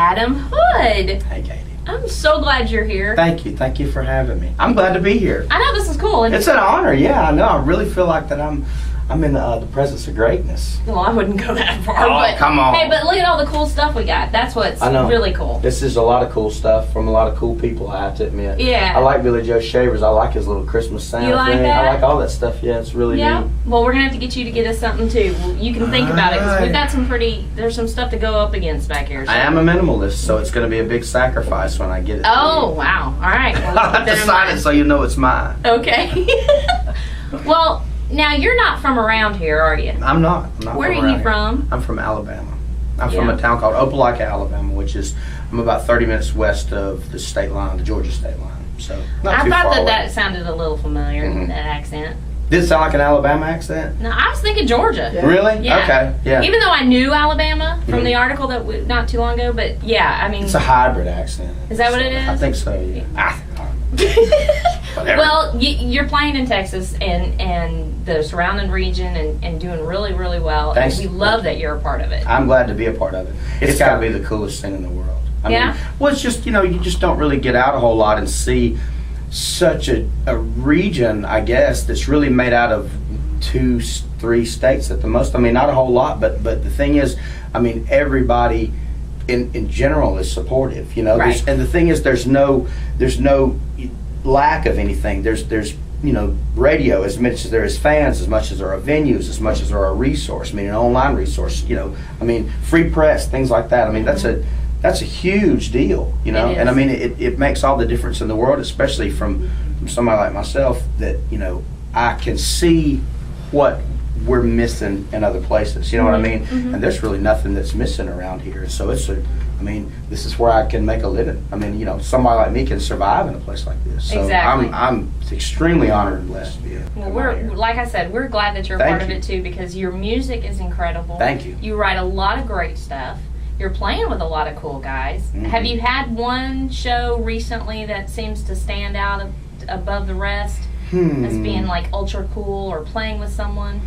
Adam Hood. Hey, Katie. I'm so glad you're here. Thank you for having me. I'm glad to be here. I know this is cool. It's an honor, yeah, I know. I really feel like that I'm in the presence of greatness. Well, I wouldn't go that far. Oh, but, come on. Hey, but look at all the cool stuff we got. That's what's really cool. This is a lot of cool stuff from a lot of cool people, I have to admit. Yeah. I like Billy Joe Shavers. I like his little Christmas Santa You like thing. that? I like all that stuff, yeah, it's really neat. Well, we're going to have to get you to get us something, too. You can think about it, because we've got there's some stuff to go up against back here. So. I am a minimalist, so it's going to be a big sacrifice when I get it. Oh, wow. All right. Well, I decided so you know it's mine. Okay. Well, now you're not from around here, are you? I'm not. Where are you from? I'm from Alabama. I'm from a town called Opelika, Alabama, which is I'm about 30 minutes west of the state line, the Georgia state line. So not too far I thought away. that sounded a little familiar, that accent. Did it sound like an Alabama accent? No, I was thinking Georgia. Yeah. Really? Yeah. Okay. Yeah. Even though I knew Alabama from the article that not too long ago, but yeah, I mean. It's a hybrid accent. Is that what it is? I think so. Yeah. Whatever. Well, you're playing in Texas and the surrounding region and doing really, really well. Thanks. And we love that you're a part of it. I'm glad to be a part of it. It's got to be the coolest thing in the world. I mean, well, it's just, you just don't really get out a whole lot and see such a region, I guess, that's really made out of 2-3 states at the most. I mean, not a whole lot, but the thing is, I mean, everybody in general is supportive, Right. And the thing is, there's no lack of anything. There's radio as much as there is fans, as much as there are venues, as much as there are a resource. I mean, an online resource. I mean, free press, things like that. I mean, that's a huge deal, And I mean, it makes all the difference in the world, especially from somebody like myself that I can see what we're missing in other places. You know what I mean? Mm-hmm. And there's really nothing that's missing around here. So this is where I can make a living. I mean, somebody like me can survive in a place like this. So Exactly. I'm extremely honored and blessed to be here. Well, like I said, we're glad that you're a part of it too, because your music is incredible. Thank you. You write a lot of great stuff. You're playing with a lot of cool guys. Mm-hmm. Have Have you had one show recently that seems to stand out above the rest as being like ultra cool or playing with someone?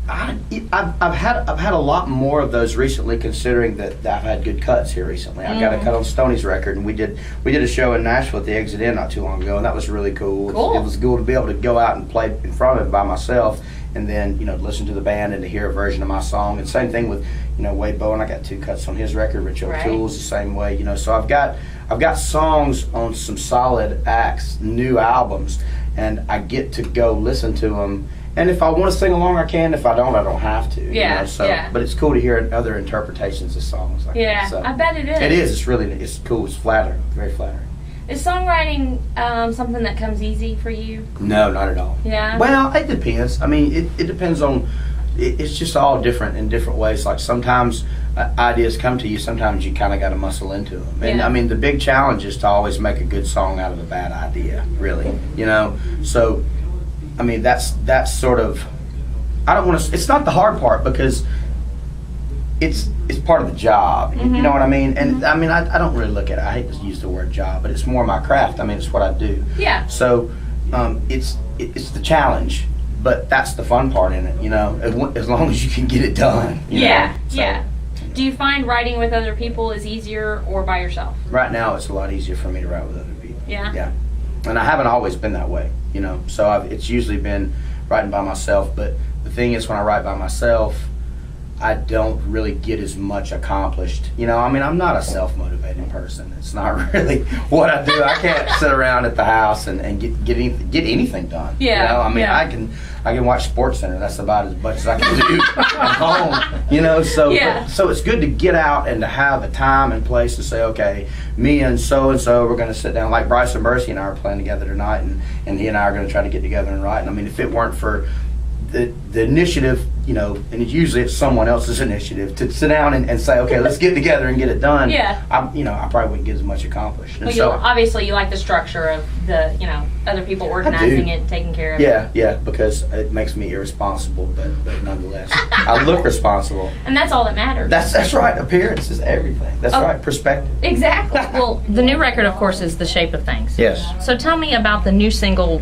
I've had a lot more of those recently, considering that I've had good cuts here recently. I got a cut on Stoney's record, and we did a show in Nashville at the Exit Inn not too long ago, and that was really cool. Cool. It was cool to be able to go out and play in front of it by myself, and then listen to the band and to hear a version of my song. And same thing with Wade Bowen. I got 2 cuts on his record. Rich O'Toole's the same way. So I've got songs on some solid acts, new albums, and I get to go listen to them. And if I want to sing along, I can. If I don't have to. Yeah, But it's cool to hear other interpretations of songs like that. So I bet it is. It is. It's cool. It's flattering. Very flattering. Is songwriting something that comes easy for you? No, not at all. Yeah? Well, it depends. I mean, it depends on... It's just all different in different ways. Like sometimes ideas come to you. Sometimes you kind of got to muscle into them. And I mean, the big challenge is to always make a good song out of a bad idea. Really, So, I mean, that's sort of. I don't want to. It's not the hard part because it's part of the job. Mm-hmm. You know what I mean? And I mean, I don't really look at it. I hate to use the word job, but it's more my craft. I mean, it's what I do. Yeah. So, it's the challenge. But that's the fun part in it, as long as you can get it done. Yeah. Do you find writing with other people is easier or by yourself? Right now, it's a lot easier for me to write with other people. Yeah? Yeah. And I haven't always been that way, So it's usually been writing by myself. But the thing is, when I write by myself, I don't really get as much accomplished. I mean, I'm not a self-motivated person. It's not really what I do. I can't sit around at the house and get anything done. Yeah. I mean, I can watch SportsCenter. That's about as much as I can do at home. So it's good to get out and to have a time and place to say, okay, me and so we're going to sit down. Like Bryson Bercy and I are playing together tonight, and he and I are going to try to get together and write. And I mean, if it weren't for the initiative, and usually it's someone else's initiative to sit down and say, okay, let's get together and get it done. Yeah. I probably wouldn't get as much accomplished. And Well, obviously you like the structure of the, other people organizing it, taking care of it. Yeah, because it makes me irresponsible, but nonetheless, I look responsible. And that's all that matters. That's right. Appearance is everything. That's right. Perspective. Exactly. Well, the new record, of course, is The Shape of Things. Yes. So tell me about the new single,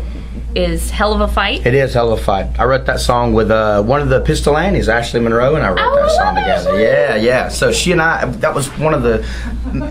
is hell of a fight. It is hell of a fight. I wrote that song with one of the Pistolantes, Ashley Monroe, and I wrote that song together. Ashley. Yeah. So she and I, that was one of the,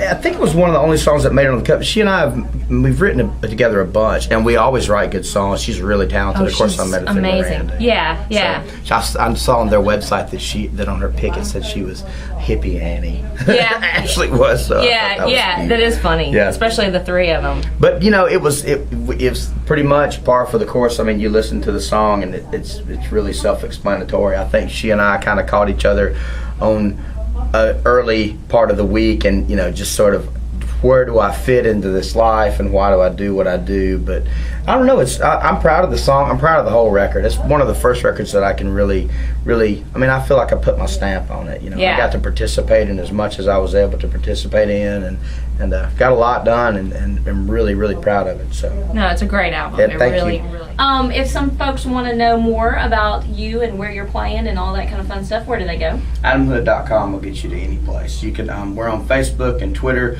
I think it was one of the only songs that made it on the cut. She and I, we've written together a bunch, and we always write good songs. She's really talented. Of course, I met her through amazing. Miranda. Yeah. So I saw on their website that on her pick it said she was hippie Annie. Yeah. Ashley was. So that is funny. Yeah. Especially the three of them. But it was pretty much par for the course. I mean, you listen to the song and it's really self-explanatory. I think she and I kind of caught each other on an early part of the week, and just sort of, where do I fit into this life and why do I do what I do? But I don't know. I'm proud of the song. I'm proud of the whole record. It's one of the first records that I can really, I feel like I put my stamp on it. I got to participate in as much as I was able to participate in, and got a lot done, and I'm really, really proud of it. So no, it's a great album. Yeah, thank you. If some folks want to know more about you and where you're playing and all that kind of fun stuff, where do they go? AdamHood.com will get you to any place. You can. We're on Facebook and Twitter.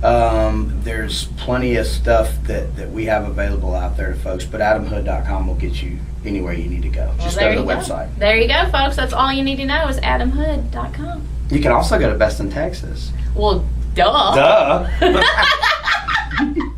There's plenty of stuff that we have available out there to folks, but AdamHood.com will get you anywhere you need to go. Just go to the website. There you go, folks. That's all you need to know is AdamHood.com. You can also go to Best in Texas. Well, duh. Duh.